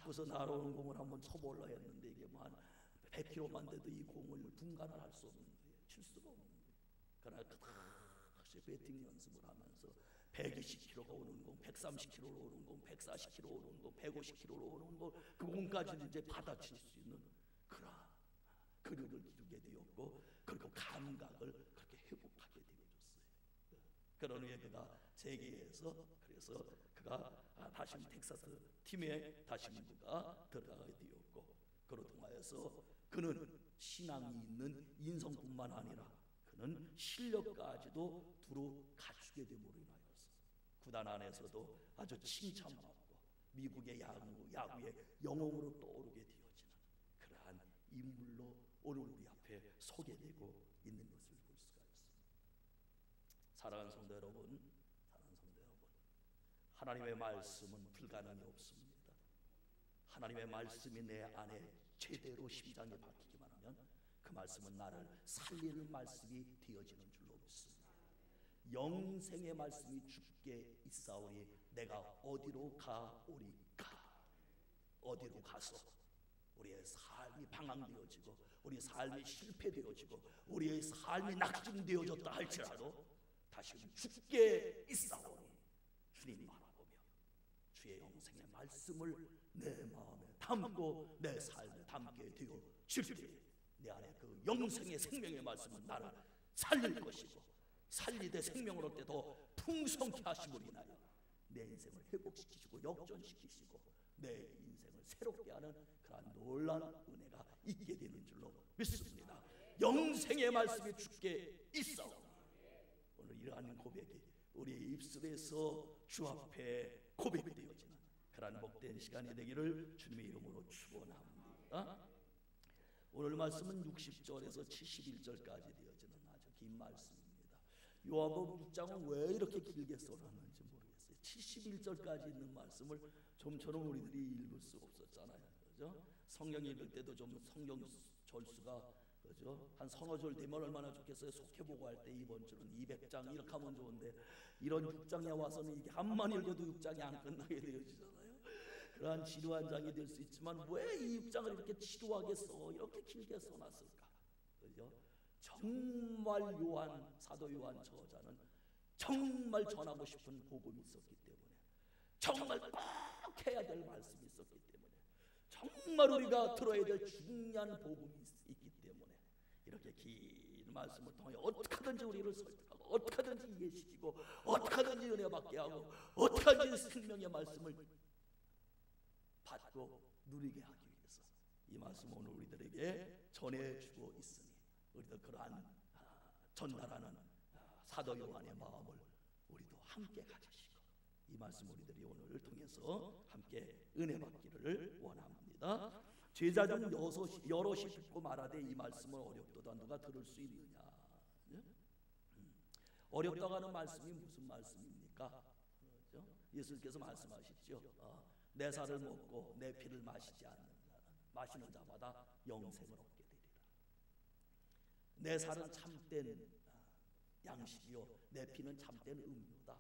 자꾸서 날아오는 공을 한번 쳐보려 했는데 이게 뭐 한 100km만 돼도 이 공을 분간을 할 수 없는 거예요. 칠 수가 없는 거예요. 그러나 끝없이 배팅 연습을 하면서 120km가 오는 공, 130km로 오는 공, 140km 오는 공, 150km로 오는 공, 그 공까지는 이제 받아칠 수 있는 그런 근육을 기르게 되었고, 그리고 감각을 그렇게 회복하게 되어줬어요. 그런 후에 그가 세계에서, 그래서 그가 다시 텍사스 팀에 다시 그가 들어가게 되었고, 그로 통하여서 그는 신앙이 있는 인성뿐만 아니라 그는 실력까지도 두루 갖추게 됨으로 인하여서 구단 안에서도 아주 칭찬받고 미국의 야구의 영웅으로 떠오르게 되어지는 그러한 인물로 오늘 우리 앞에 소개되고 있는 것을 볼 수가 있습니다. 사랑하는 성도 여러분, 하나님의 말씀은 불가능이 없습니다. 하나님의 말씀이 내 안에 제대로 심장에 박히기만 하면 그 말씀은 나를 살리는 말씀이 되어지는 줄로 믿습니다. 영생의 말씀이 주께 있사오니 내가 어디로 가오리까? 어디로 가서 우리의 삶이 방황되어지고 우리의 삶이 실패되어지고 우리의 삶이 낙진되어졌다 할지라도 다시금 주께 있사오니 주님 바라보며 주의 영생의 말씀을 내 마음에 담고 내 삶에 담게 되어질 때 내 안에 그 영생의 생명의 말씀은 나를 살릴 것이고 살리되 생명을 얻게 더 풍성케 하심으로 인하여 내 인생을 회복시키시고 역전시키시고 내 인생을 새롭게 하는 그러한 놀라운 은혜가 있게 되는 줄로 믿습니다. 영생의 말씀이 주께 있사오니 오늘 이러한 고백이 우리의 입술에서 주 앞에 고백되어지는 그러한 복된 시간이 되기를 주님의 이름으로 축원합니다. 오늘 말씀은 60절에서 71절까지 되어지는 아주 긴 말씀입니다. 요한복음 6장은 왜 이렇게 길게 써놨는지 모르겠어요. 71절까지 있는 말씀을 좀처럼 우리들이 읽을 수 없었잖아요. 그죠? 성경 읽을 때도 좀 성경 절수가 그죠? 한 서너 절 되면 얼마나 좋겠어요. 속해보고 할 때 이번 주는 200장 이렇게 하면 좋은데 이런 6장에 와서는 이게 한만 읽어도 6장이 안 끝나게 되어지잖아요. 그러한 지루한 장이 될 수 있지만 왜 이 6장을 이렇게 지루하게 써 이렇게 길게 써놨을까? 그죠? 정말 사도 요한 저자는 정말 전하고 싶은 복음이 있었기 때문에 정말 꼭 해야 될 말씀이 있었기 때문에 정말 우리가 들어야 될 중요한 복음이 있기 때문에 이렇게 긴 말씀을 통해 어떻게든지 우리를 설득하고 어떻게든지 이해시키고 어떻게든지 은혜 받게 하고 어떻게든지 생명의 말씀을 받고 누리게 하기 위해서 이 말씀을 오늘 우리들에게 전해주고 있으니 우리도 그러한 전달하는 사도 요한의 마음을 우리도 함께 가지시고 이 말씀 우리들이 오늘 통해서 함께 은혜 받기를 원합니다. 제자 중 여럿이 듣고 말하되 이 말씀은 어렵도다 누가 들을 수 있느냐. 어렵다고 하는 말씀이 무슨 말씀입니까? 그렇죠? 예수님께서 말씀하시죠. 내 살을 먹고 내 피를 마시지 않는 자는 마시는 자마다 영생을 얻게 되리라. 내 살은 참된 양식이요 내 피는 참된 음료다.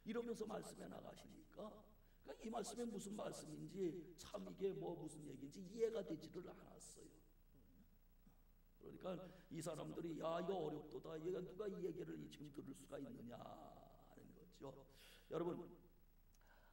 이러면서 말씀해 나가시니까 그러니까 이 말씀이 무슨 말씀인지 참 이게 뭐 무슨 얘기인지 이해가 되지를 않았어요. 그러니까 이 사람들이 야 이거 어렵도다. 얘가 누가 이 얘기를 지금 들을 수가 있느냐 하는 거죠. 여러분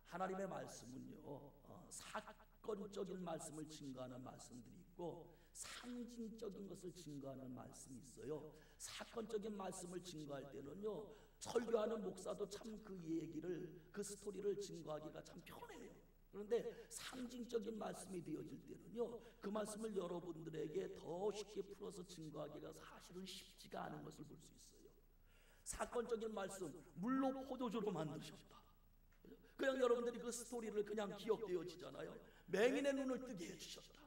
하나님의 말씀은요 사건적인 말씀을 증거하는 말씀들이 있고 상징적인 것을 증거하는 말씀이 있어요. 사건적인 말씀을 증거할 때는요 설교하는 목사도 참 그 얘기를 그 스토리를 증거하기가 참 편해요. 그런데 상징적인 말씀이 되어질 때는요 그 말씀을 여러분들에게 더 쉽게 풀어서 증거하기가 사실은 쉽지가 않은 것을 볼 수 있어요. 사건적인 말씀 물로 포도주로 만드셨다. 그냥 여러분들이 그 스토리를 그냥 기억되어지잖아요. 맹인의 눈을 뜨게 해주셨다.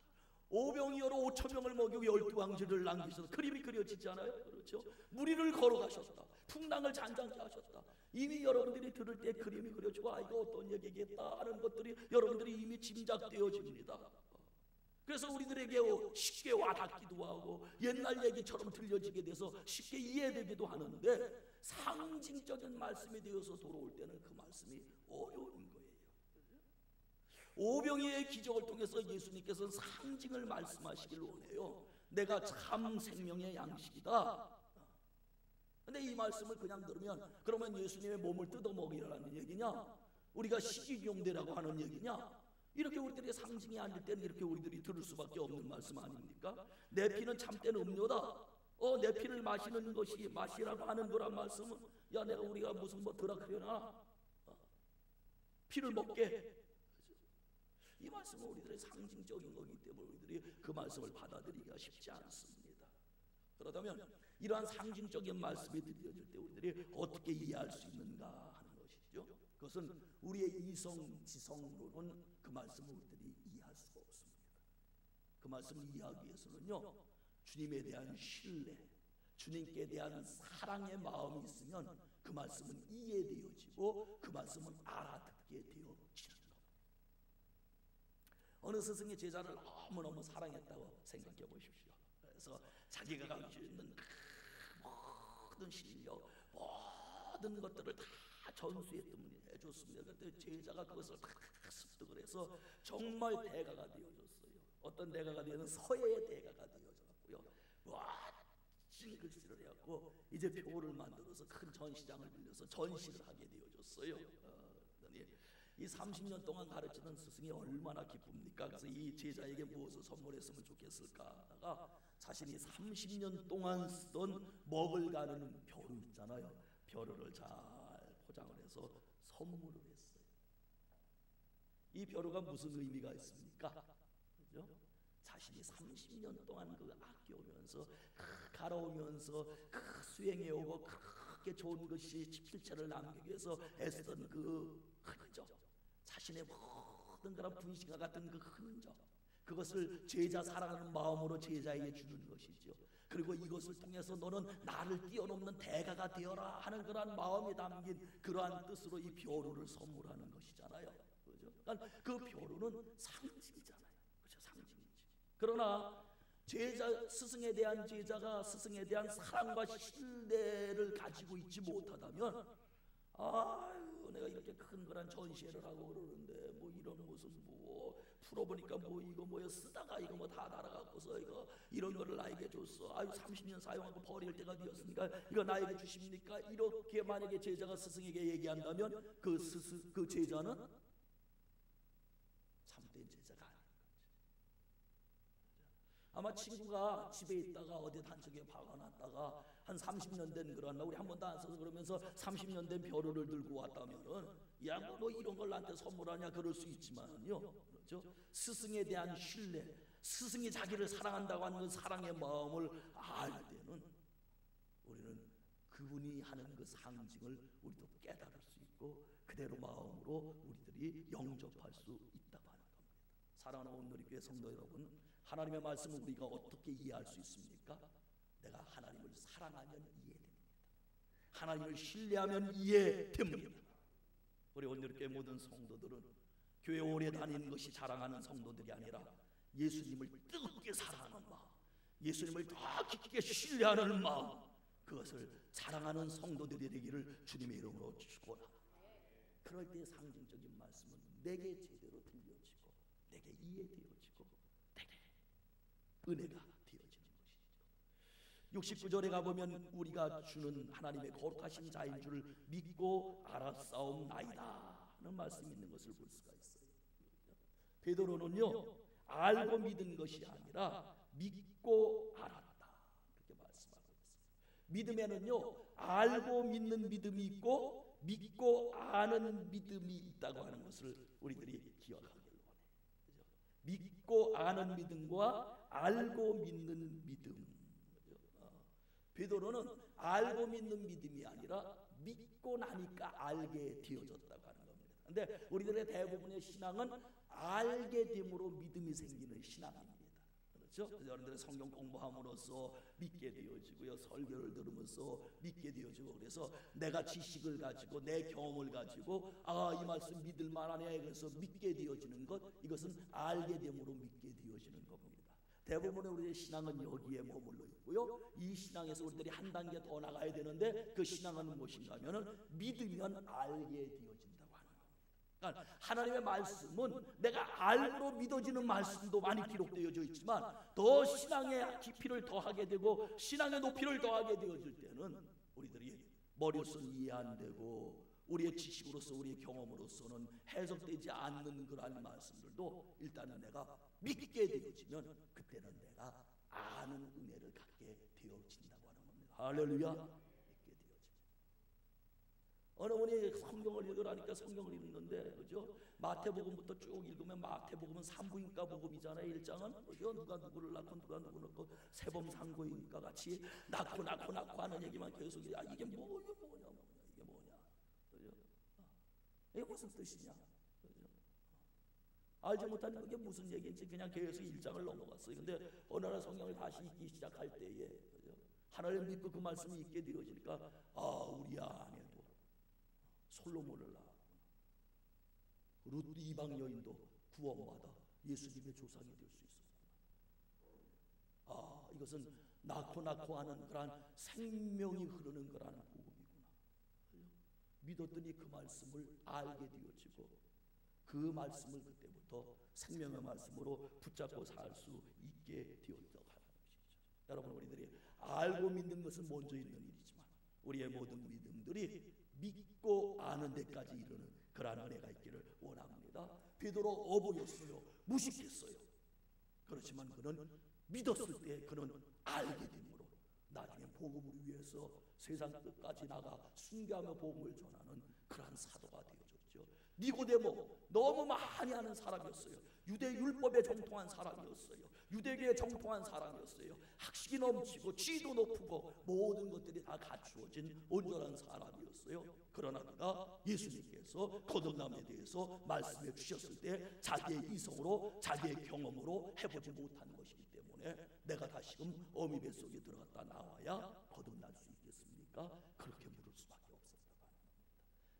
오병이어로 5,000명을 먹이고 12왕지를 남기셔서 그림이 그려지지 않아요? 그렇죠? 무리를 걸어가셨다. 풍랑을 잔잔케 하셨다. 이미 여러분들이 들을 때 그림이 그려지고 아 이거 어떤 얘기겠다 하는 것들이 여러분들이 이미 짐작되어집니다. 그래서 우리들에게 쉽게 와닿기도 하고 옛날 얘기처럼 들려지게 돼서 쉽게 이해되기도 하는데 상징적인 말씀이 되어서 돌아올 때는 그 말씀이 어려운 거예요. 오병이의 기적을 통해서 예수님께서는 상징을 말씀하시길 원해요. 내가 참 생명의 양식이다. 근데 이 말씀을 그냥 들으면 그러면 예수님의 몸을 뜯어먹이라는 얘기냐? 우리가 식이용되라고 하는 얘기냐? 이렇게 우리들이 상징이 아닐 때는 이렇게 우리들이 들을 수밖에 없는 말씀 아닙니까? 내 피는 참된 음료다. 내 피를 마시는 것이 마시라고 하는 거란 말씀은 야 내가 우리가 무슨 뭐 드라크려나 피를 먹게 이 말씀은 우리들의 상징적인 거기 때문에 우리들이 그 말씀을 받아들이기가 쉽지 않습니다. 그렇다면 이러한 상징적인 말씀이 들려질 때 우리들이 어떻게 이해할 수 있는가 하는 것이죠. 그것은 우리의 이성 지성으로는 그 말씀을 우리들이 이해할 수가 없습니다. 그 말씀을 이해하기 위해서는요, 주님에 대한 신뢰, 주님께 대한 사랑의 마음이 있으면 그 말씀은 이해되어지고 그 말씀은 알아듣게 되어지는 겁니다. 어느 스승이 제자를 너무너무 사랑했다고 생각해 보십시오. 그래서 자기가 가지고 있는 모든 실력, 모든 것들을 다 전수해줬습니다. 그때 제자가 그것을 다 습득을 해서 정말 대가가 되어졌어요. 어떤 대가가 되어서 서예의 대가가 되어졌고요. 멋진 글씨를 해갖고 이제 표를 만들어서 큰 전시장을 빌려서 전시를 하게 되어졌어요. 이 30년 동안 가르치던 스승이 얼마나 기쁩니까? 그래서 이 제자에게 무엇을 선물했으면 좋겠을까 하다가 자신이 30년 동안 쓰던 먹을 가르는 벼루 있잖아요. 벼루를 잘 포장을 해서 선물을 했어요. 이 벼루가 무슨 의미가 있습니까? 그죠? 자신이 30년 동안 그 아껴오면서 갈아오면서 수행해오고 그렇게 좋은 것이 필체를 남기기 위해서 애쓰던 그 흔적, 자신의 모든 그런 분신과 같은 그 흔적, 그것을 제자 사랑하는 마음으로 제자에게 주는 것이죠. 그리고 이것을 통해서 너는 나를 뛰어넘는 대가가 되어라 하는 그러한 마음이 담긴 그러한 뜻으로 이 벼루를 선물하는 것이잖아요. 그죠? 그러니까 그 벼루는 상징이잖아요. 그죠? 상징이지. 그러나 스승에 대한 제자가 스승에 대한 사랑과 신뢰를 가지고 있지 못하다면 아유 내가 이렇게 큰 거란 전시회를 하고 그러는데 뭐 이런 무슨 뭐 풀어보니까 뭐 이거 뭐야 쓰다가 이거 뭐 다 날아가고서 이거 이런 거를 나에게 줬어. 아유 30년 사용하고 버릴 때가 되었으니까 이거 나에게 주십니까? 이렇게 만약에 제자가 스승에게 얘기한다면 그 제자는 참된 제자가 아닌 거죠. 아마 친구가 집에 있다가 어디 단척에 박아놨다가 한 30년 된 그런 우리 한 번도 안 써서 그러면서 30년 된 벼루를 들고 왔다면은 야 뭐 이런 걸 나한테 선물하냐 그럴 수 있지만요, 그렇죠? 스승에 대한 신뢰, 스승이 자기를 사랑한다고 하는 그 사랑의 마음을 알 때는 우리는 그분이 하는 그 상징을 우리도 깨달을 수 있고 그대로 마음으로 우리들이 영접할 수 있다고 하는 겁니다. 사랑하는 온누리교회 성도 여러분, 하나님의 말씀을 우리가 어떻게 이해할 수 있습니까? 내가 하나님을 사랑하면 이해됩니다. 하나님을 신뢰하면 이해됩니다. 우리 온누리교회 모든 성도들은 교회 오래 다니는 것이 자랑하는 성도들이 아니라 예수님을 뜨겁게 사랑하는 마음, 예수님을 더 깊게 신뢰하는 마음, 그것을 자랑하는 성도들이 되기를 주님의 이름으로 축원합니다. 그럴 때 상징적인 말씀은 내게 제대로 들려지고 내게 이해되어지고 내게 은혜가 되어지는 것이죠. 69절에 가보면 우리가 주는 하나님의 거룩하신 자인 줄 믿고 알았사옵나이다 하는 말씀이 있는 것을 볼 수가 있어요. 베드로는요 알고 믿은 것이 아니라 믿고 알았다 그렇게 말씀하고 있어요. 믿음에는요 알고 믿는 믿음이 있고 믿고 아는 믿음이 있다고 하는 것을 우리들이 기억하길 원해요. 믿고 아는 믿음과 알고 믿는 믿음. 베드로는 알고 믿는 믿음이 아니라 믿고 나니까 알게 되어졌다고 하는 겁니다. 그런데 우리들의 대부분의 신앙은 알게 됨으로 믿음이 생기는 신앙입니다. 그렇죠? 여러분들의 성경 공부함으로써 믿게 되어지고요, 설교를 들으면서 믿게 되어지고, 그래서 내가 지식을 가지고 내 경험을 가지고 이 말씀 믿을 만하네 그래서 믿게 되어지는 것, 이것은 알게 됨으로 믿게 되어지는 겁니다. 대부분의 우리의 신앙은 여기에 머물러 있고요, 이 신앙에서 우리들이 한 단계 더 나가야 되는데 그 신앙은 무엇인가 하면은 믿으면 알게 되어진다고 하는 겁니다. 그러니까 하나님의 말씀은 내가 알므로 믿어지는 말씀도 많이 기록되어져 있지만 더 신앙의 깊이를 더하게 되고 신앙의 높이를 더하게 되어질 때는 우리들이 머리로서는 이해 안 되고 우리의 지식으로서 우리의 경험으로서는 해석되지 않는 그러한 말씀들도 일단은 내가 믿게 되어지면 그때는 내가 아는 은혜를 갖게 되어진다고 하는 겁니다. 할렐루야. 어느 분이 성경을 읽으라니까 성경을 읽는데, 그죠? 마태복음부터 쭉 읽으면 마태복음은 산부인과 복음이잖아요. 1장은 그죠? 누가 누구를 낳고 누가 누구 낳고 세범 산부인과 같이 낳고 하는 얘기만 계속. 이게 뭐냐, 이게 뭐냐, 그죠? 이게 무슨 뜻이냐, 그죠? 알지 못하는 그게 무슨 얘기인지 그냥 계속 1장을 넘어갔어요. 근데 어느 날 성경을 다시 읽기 시작할 때에, 그죠? 하나님 믿고 그 말씀이 있게 되어지니까 우리 안에도 솔로몬을 낳았구나. 루트 이방 여인도 구원받아 예수님의 조상이 될 수 있었구나. 이것은 낳고 하는 그러한 생명이 흐르는 그러한 복음이구나. 믿었더니 그 말씀을 알게 되어지고 그 말씀을 그때부터 생명의 말씀으로 붙잡고 살 수 있게 되었다고 하는 것이죠. 여러분, 우리들이 알고 믿는 것은 먼저 있는 일이지만 우리의 모든 믿음들이 믿고 아는 데까지 이르는 그러한 은혜가 있기를 원합니다. 베드로 어부였어요. 무식했어요. 그렇지만 그는 믿었을 때 그는 알게 되므로 나중에 복음을 위해서 세상 끝까지 나가 순교하며 복음을 전하는 그러한 사도가 되어졌죠. 니고데모 너무 많이 하는 사람이었어요. 유대 율법에 정통한 사람이었어요. 유대교에 정통한 사람이었어요. 학식이 넘치고 지위도 높고 모든 것들이 다 갖추어진 온전한 사람이었어요. 그러나 그가 예수님께서 거듭남에 대해서 말씀해 주셨을 때 자기의 이성으로 자기의 경험으로 해보지 못한 것이기 때문에 내가 다시금 어미 뱃속에 들어갔다 나와야 거듭날 수 있겠습니까? 그렇게 물을 수밖에 없었다고 하는 겁니다.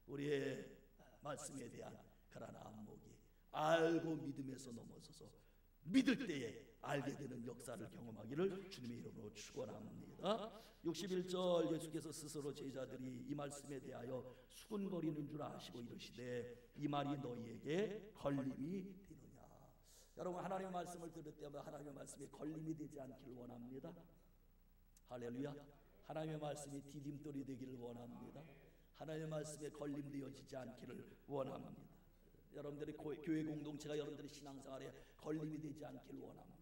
우리의 말씀에 대한 그런 안목이 알고 믿음에서 넘어서서 믿을 때에 알게 되는 역사를 경험하기를 주님의 이름으로 축원합니다. 61절 예수께서 스스로 제자들이 이 말씀에 대하여 수군거리는 줄 아시고 이르시되 이 말이 너희에게 걸림이 되느냐. 여러분, 하나님의 말씀을 들을 때마다 하나님의 말씀이 걸림이 되지 않기를 원합니다. 할렐루야. 하나님의 말씀이 디딤돌이 되기를 원합니다. 하나님의 말씀에 걸림되어지지 않기를 원합니다. 여러분들의 교회 공동체가 여러분들의 신앙생활에 걸림이 되지 않기를 원합니다.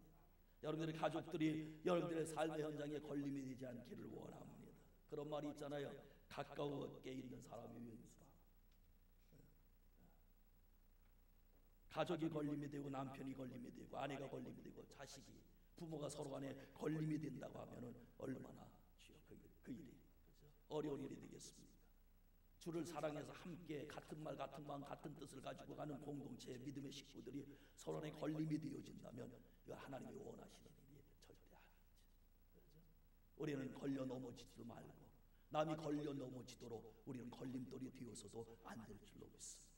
여러분들의 가족들이 여러분들의 삶의 현장에 걸림이 되지 않기를 원합니다. 그런 말이 있잖아요. 가까우게 있는 사람이 왼수라. 가족이 걸림이 되고 남편이 걸림이 되고 아내가 걸림이 되고 자식이 부모가 서로 간에 걸림이 된다고 하면은 얼마나 그 일이 어려운 일이 되겠습니까? 주를 사랑해서 함께 같은 말 같은 마음 같은 뜻을 가지고 가는 공동체의 믿음의 식구들이 서로 간에 걸림이 되어진다면 이거 하나님이 원하시는 일이 절대 아니죠. 우리는 걸려 넘어지지도 말고 남이 걸려 넘어지도록 우리는 걸림돌이 되어서도 안 될 줄로 믿습니다.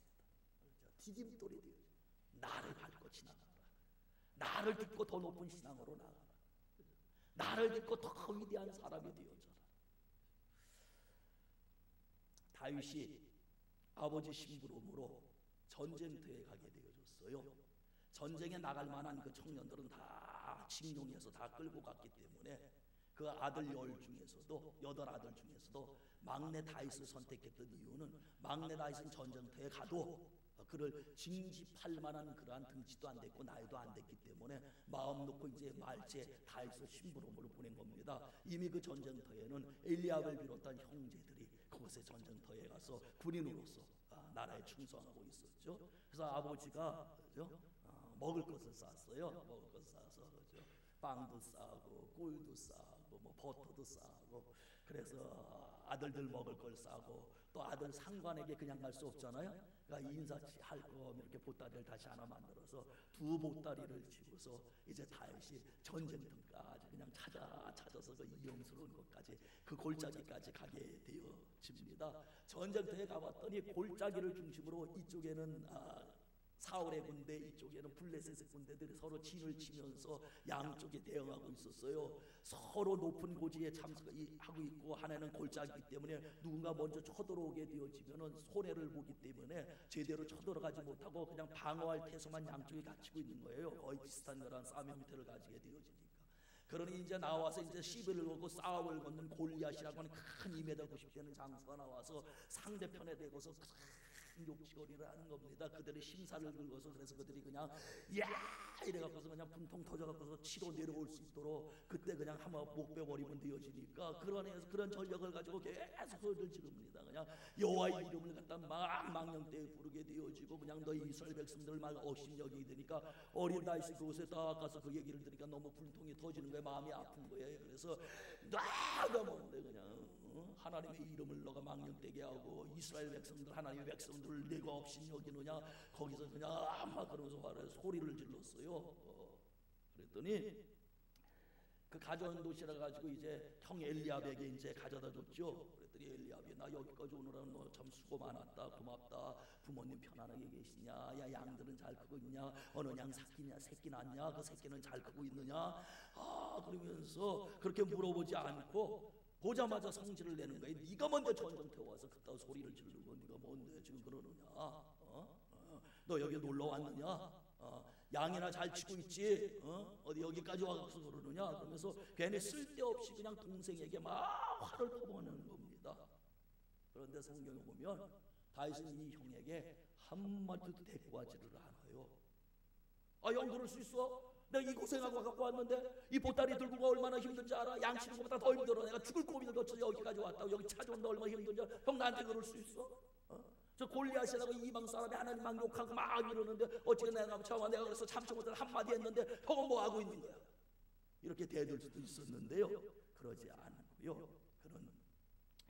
디딤돌이 되어 나를 밟고 지나가라. 나를 듣고 더 높은 신앙으로 나가라. 나를 듣고 더 위대한 사람이 되어져라. 다윗이 아버지 심부름으로 전쟁터에 가게 되어졌어요. 전쟁에 나갈 만한 그 청년들은 다 징용해서 다 끌고 갔기 때문에 그 아들 8 중에서도 막내 다윗을 선택했던 이유는 막내 다윗은 전쟁터에 가도 그를 징집할 만한 그러한 등치도 안 됐고 나이도 안 됐기 때문에 마음 놓고 이제 말제 다윗을 심부름으로 보낸 겁니다. 이미 그 전쟁터에는 엘리압을 비롯한 형제들이 그곳에 전쟁터에 가서 군인으로서 나라에 충성하고 있었죠. 그래서 아버지가 먹을 것을 쌌어요. 먹을 것을 싸서 빵도 싸고 꿀도 싸고 뭐 버터도 싸고 그래서 아들들 먹을 걸 싸고 또 아들 상관에게 그냥 갈 수 없잖아요. 그러니까 인사치 할 거면 이렇게 보따리를 다시 하나 만들어서 2 보따리를 쥐고서 이제 다윗이 전쟁터까지 그냥 찾아서 그 이용스러운 것까지 그 골짜기까지 가게 되어집니다. 전쟁터에 가봤더니 골짜기를 중심으로 이쪽에는 사울의 군대, 이쪽에는 블레셋의 군대들이 서로 진을 치면서 양쪽에 대응하고 있었어요. 서로 높은 고지에 참석하고 있고 하나는 골짜기이기 때문에 누군가 먼저 쳐들어오게 되어지면은 손해를 보기 때문에 제대로 쳐들어가지 못하고 그냥 방어할 태세만 양쪽에 갖추고 있는 거예요. 거의 비슷한 그런 싸움 형태를 가지게 되어지니까. 그러니 이제 나와서 이제 시비를 걸고 싸움을 걷는 골리앗이라고 하는 큰 2m 90되는 장수가 나와서 상대편에 대고서 욕지거리를 하는 겁니다. 그들의 심사를 긁어서, 그래서 그들이 그냥 야 이래갖고서 그냥 분통 터져갖고서 치러 내려올 수 있도록 그때 그냥 한번 목벼버리면 되어지니까 그런 전력을 가지고 계속 소리를 지릅니다. 그냥 여호와의 이름을 갖다 막 망령되이 부르게 되어지고, 그냥 너희 이스라엘 백성들 말 업신여기게 되니까 어린 다윗이 그곳에 딱 가서 그 얘기를 들으니까 너무 분통이 터지는 거예요. 마음이 아픈 거예요. 그래서 나가 뭔데 그냥 하나님의 이름을 너가 망령되게 하고 이스라엘 백성들, 하나님의 백성들을 내가 없인 여기느냐, 거기서 그냥 막 그러면서 소리를 질렀어요. 그랬더니 그 가져온 도시라 가지고 이제 형 엘리압에게 이제 가져다 줬죠. 그랬더니 엘리압이 나 여기까지 오느라 너 참 수고 많았다, 고맙다, 부모님 편안하게 계시냐, 야 양들은 잘 크고 있냐, 어느 양 새끼 낳냐, 그 새끼는 잘 크고 있느냐, 그러면서 그렇게 물어보지 않고 보자마자 성질을 내는 거예요. 네가 먼저 전쟁터 와서 그따위 소리를 지르고 네가 뭔데 지금 그러느냐, 너 여기 놀러 왔느냐, 양이나 잘 치고 있지, 어디 여기까지 와서 그러느냐, 그러면서 괜히 쓸데없이 그냥 동생에게 막 화를 퍼부는 겁니다. 그런데 성경에 보면 다윗은 이 형에게 한마디도 대꾸하지를 않아요. 형 그럴 수 있어? 내가 이 고생하고 갖고 왔는데 이 보따리 들고 가 얼마나 힘든지 알아? 양치는 것보다 더 힘들어. 내가 죽을 고비를 거쳐서 여기까지 왔다고, 여기 찾아온다 얼마나 힘든지 알아? 형 나한테 그럴 수 있어? 저 골리앗이라고 이방 사람이 하나님 막 욕하고 막 이러는데 어찌게 내가 그래서 참지 못해 한마디 했는데 형은 뭐 하고 있는 거야? 이렇게 대들 수도 있었는데요, 그러지 않고요, 그는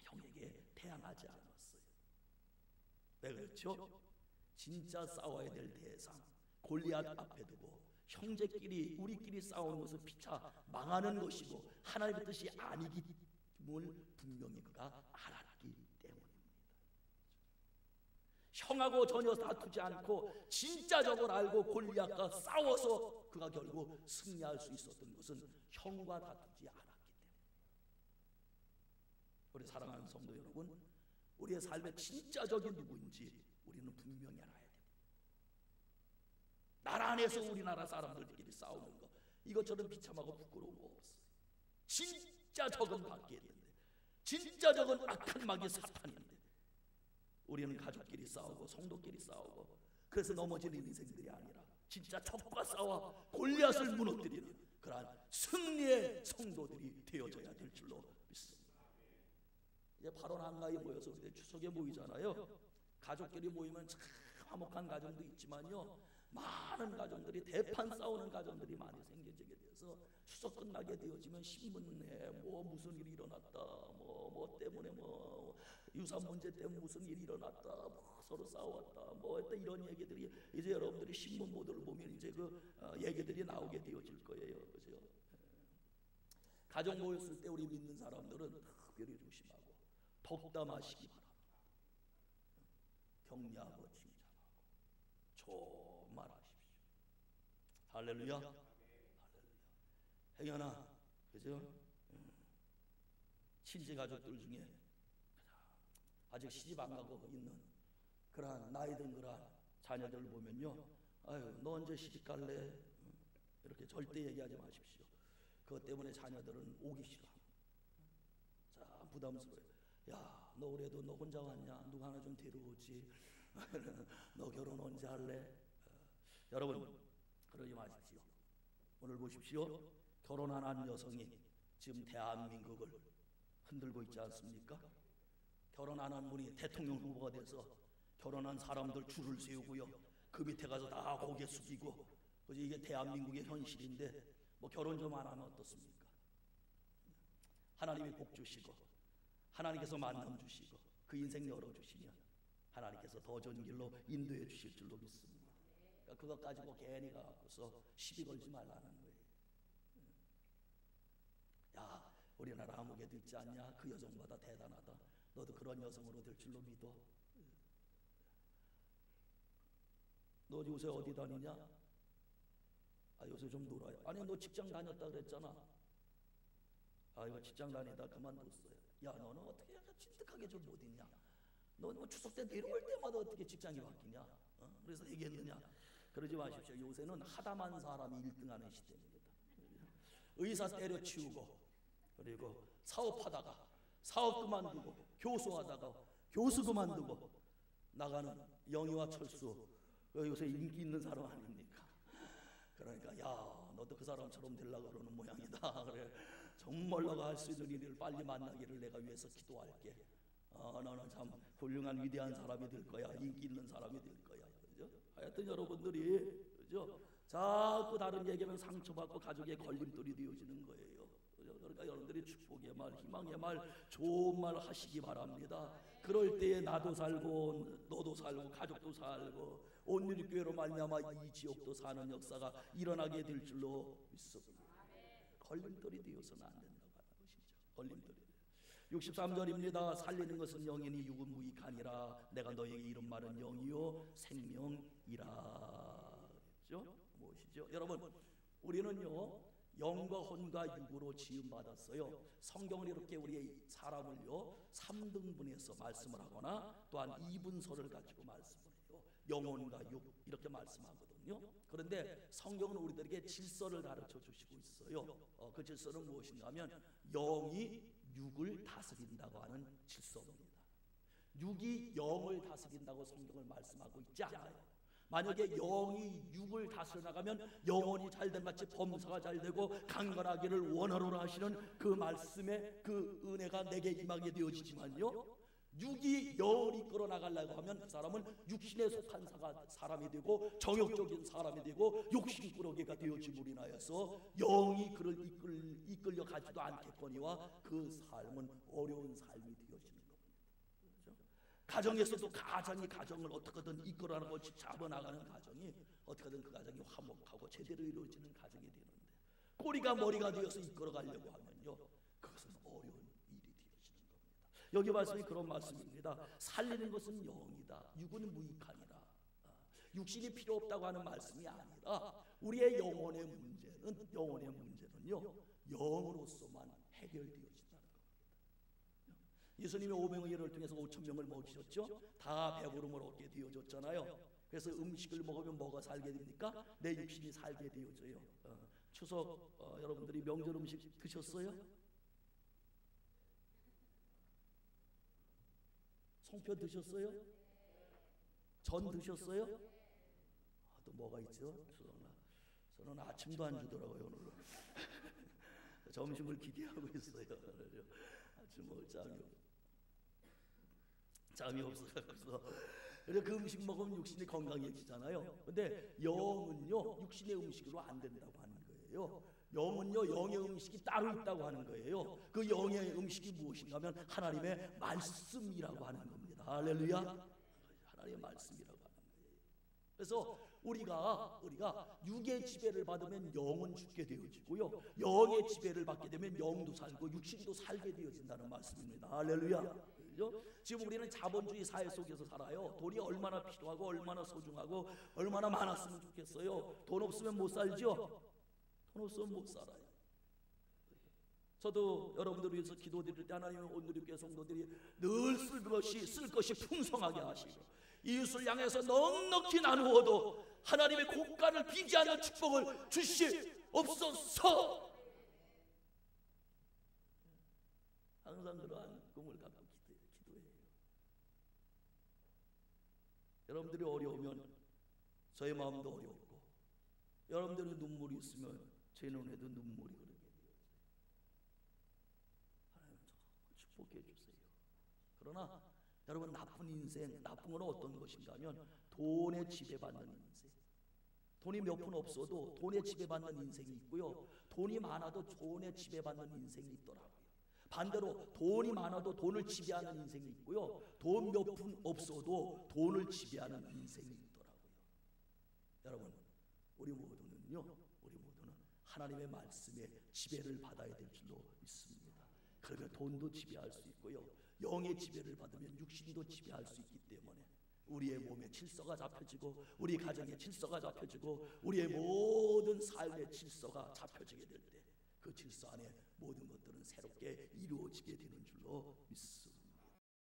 형에게 태양하지 않았어요. 왜 그렇죠? 진짜 싸워야 될 대상 골리앗 앞에 두고 형제끼리 우리끼리 싸우는 것은 피차 망하는 것이고 하나님의 뜻이 아니기 뭘 분명히 그가 알았기 때문입니다. 형하고 전혀 다투지 않고 진짜적으로 알고 골리앗과 싸워서 그가 결국 승리할 수 있었던 것은 형과 다투지 않았기 때문에. 우리 사랑하는 성도 여러분, 우리의 삶의 진짜적인 누구인지 우리는 분명히 알아야 됩니다. 나라 안에서 우리나라 사람들끼리 싸우는 거 이것처럼 비참하고 부끄러운 거 없어요. 진짜 적은 밖에 있는데, 진짜 적은 악한 마귀 사탄인데 우리는 가족끼리 싸우고 성도끼리 싸우고 그래서 넘어지는 인생들이 아니라 진짜 적과 싸워 골리앗을 무너뜨리는 그러한 승리의 성도들이 되어져야 될 줄로 믿습니다. 이제 8월 한가위 모여서 우리 추석에 모이잖아요. 가족끼리 모이면 참 화목한 가정도 있지만요, 많은 가정들이 대판 싸우는 가정들이 많이 생겨지게 돼서 추석 끝나게 되어지면 신문에 뭐 무슨 일이 일어났다, 뭐 때문에 뭐 유산 문제 때문에 무슨 일이 일어났다, 뭐 서로 싸웠다, 뭐 했다, 이런 얘기들이 이제 여러분들이 신문 보도를 보면 이제 그 얘기들이 나오게 되어질 거예요. 그죠? 가족 모였을 때 우리 믿는 사람들은 특별히 조심하고 덕담하시기 바랍니다. 격려하고 칭찬하고 조말하십시오. 할렐루야. 할렐루야. 행여나 그죠? 친지 가족들 중에 아직 시집 안 가고 있는 그러한 나이 든 그러한 자녀들을 보면요, 아유 너 언제 시집 갈래? 이렇게 절대 얘기하지 마십시오. 그것 때문에 자녀들은 오기 싫어합니다. 자, 부담스러워요. 야, 너 올해도 너 혼자 왔냐? 누가 하나 좀 데려오지. 너 결혼 언제 할래? 여러분 그러지 마십시오. 오늘 보십시오. 결혼 안 한 여성이 지금 대한민국을 흔들고 있지 않습니까? 결혼 안 한 분이 대통령 후보가 돼서 결혼한 사람들 줄을 세우고요, 그 밑에 가서 다 고개 숙이고, 그래서 이게 대한민국의 현실인데 뭐 결혼 좀 안 하면 어떻습니까? 하나님이 복 주시고 하나님께서 만남 주시고 그 인생 열어주시면 하나님께서 더 좋은 길로 인도해 주실 줄로 믿습니다. 그러니까 그것 가지고 괜히 가서 시비 걸지 말라는 거예요. 야, 우리나라 아무개도 있지 않냐? 그 여성보다 대단하다. 너도 그런 여성으로 될 줄로 믿어. 너 요새 어디 다니냐? 아, 요새 좀 놀아요. 아니, 너 직장 다녔다 그랬잖아. 아, 이거 직장 다니다 그만뒀어요. 야, 너는 어떻게 약간 진득하게 좀 못 있냐? 너 추석 때 내려올 때마다 어떻게 직장이 바뀌냐? 그래서 얘기했느냐? 그러지 마십시오. 요새는 하다만 사람이 1등하는 시대입니다. 의사 때려치우고, 그리고 사업하다가 사업 그만두고, 교수하다가 교수 그만두고 나가는 영희와 철수, 요새 인기 있는 사람 아닙니까? 그러니까 야, 너도 그 사람처럼 되려고 그러는 모양이다. 그래, 정말 너가 할 수 있는 일을 빨리 만나기를 내가 위해서 기도할게. 너는 참 훌륭한 위대한 사람이 될 거야. 인기 있는 사람이 될 거야. 그죠? 하여튼 여러분들이, 그죠? 자꾸 다른 얘기하면 상처받고 가족의 걸림돌이 되어지는 거예요. 그죠? 그러니까 여러분들이 축복의 말, 희망의 말, 좋은 말 하시기 바랍니다. 그럴 때에 나도 살고 너도 살고 가족도 살고 온누리교회로 말미암아 이 지역도 사는 역사가 일어나게 될 줄로 믿습니다. 걸림돌이 되어서는 안 된다고 하는 것이죠. 걸림돌이. 63절입니다. 살리는 것은 영이니 육은 무익하니라. 내가 너에게 이런 말은 영이요 생명이라. 그렇죠? 무엇이죠? 여러분, 우리는요 영과 혼과 육으로 지음 받았어요. 성경은 이렇게 우리의 사람을요 3등분해서 말씀을 하거나 또한 2분서를 가지고 말씀을 해요. 영혼과 육 이렇게 말씀하거든요. 그런데 성경은 우리들에게 질서를 가르쳐 주시고 있어요. 그 질서는 무엇인가 하면 영이 육을 다스린다고 하는 질서입니다. 육이 영을 다스린다고 성경을 말씀하고 있지 않아요. 만약에 영이 육을 다스려 나가면 영혼이 잘된 같이 범사가 잘되고 강건하기를 원하노라 하시는 그 말씀의 그 은혜가 내게 임하게 되어지지만요, 육이 영을 이끌어 나가려고 하면 그 사람은 육신에 속한 사람이 되고 정욕적인 사람이 되고 욕심꾸러기가 되어짐으로 인하여서 영이 그를 이끌려 가지도 않겠거니와 그 삶은 어려운 삶이 되어지는 겁니다. 그렇죠? 가정에서도 가정을 어떻게든 이끌어나가고 잡아나가는 가정이 어떻게든 그 가정이 화목하고 제대로 이루어지는 가정이 되는데 꼬리가 머리가 되어서 이끌어가려고 하면요 그것은 어려운 일이 되어지는 겁니다. 여기 말씀이 그런 말씀입니다. 살리는 것은 영이다. 육은 무익하니라. 육신이 필요 없다고 하는 말씀이 아니라 우리의 영혼의 문제는요 영으로서만 해결되어진다는 겁니다. 예수님이 500명을 통해서 5,000명을 먹이셨죠. 다 배부름을 얻게 되어졌잖아요. 그래서 음식을 먹으면 뭐가 살게 됩니까? 내 육신이 살게 되어져요. 추석 여러분들이 명절 음식 드셨어요? 송편 드셨어요? 전 드셨어요? 또 뭐가 있죠? 추석날 저는 아침도 안 주더라고요. 오늘 점심을 기대하고 있어요. 아침 먹을 잠이 없어서 그래서 그 음식 먹으면 육신이 건강해지잖아요. 근데 영은요 육신의 음식으로 안 된다고 하는 거예요. 영은요 영의 음식이 따로 있다고 하는 거예요. 그 영의 음식이 무엇인가 하면 하나님의 말씀이라고 하는 겁니다. 할렐루야. 하나님의 말씀이라고 하는 거예요. 그래서 우리가 육의 지배를 받으면 영은 죽게 되어지고요, 영의 지배를 받게 되면 영도 살고 육신도 살게 되어진다는 말씀입니다. 할렐루야. 지금 우리는 자본주의 사회 속에서 살아요. 돈이 얼마나 필요하고 얼마나 소중하고 얼마나 많았으면 좋겠어요. 돈 없으면 못 살죠. 돈 없으면 못 살아요. 저도 여러분들을 위해서 기도드릴 때 하나님은 온누리교회 성도들이 늘 쓸 것이 풍성하게 하시고 이웃을 향해서 넉넉히 나누어도 하나님의 고가를 비지 않는 축복을 주시옵소서. 항상 그러한 꿈을 갖고 기도해요. 여러분들이 어려우면 저의 마음도 어렵고 여러분들의 눈물이 있으면 제 눈에도 눈물이 흐르게 되어요. 하나님 정말 축복해 주세요. 그러나 여러분 나쁜 인생, 나쁜 건 어떤 것인가 하면 돈에 지배받는 인생. 돈이 몇 푼 없어도 돈에 지배받는 인생이 있고요, 돈이 많아도 돈에 지배받는 인생이 있더라고요. 반대로 돈이 많아도 돈을 지배하는 인생이 있고요, 돈 몇 푼 없어도 돈을 지배하는 인생이 있더라고요. 여러분 우리 모두는 하나님의 말씀에 지배를 받아야 될 줄로 믿습니다. 그러면 돈도 지배할 수 있고요, 영의 지배를 받으면 육신도 지배할 수 있기 때문에 우리의 몸의 질서가 잡혀지고 우리 가정의 질서가 잡혀지고 우리의 모든 삶의 질서가 잡혀지게 될 때 그 질서 안에 모든 것들은 새롭게 이루어지게 되는 줄로 믿습니다.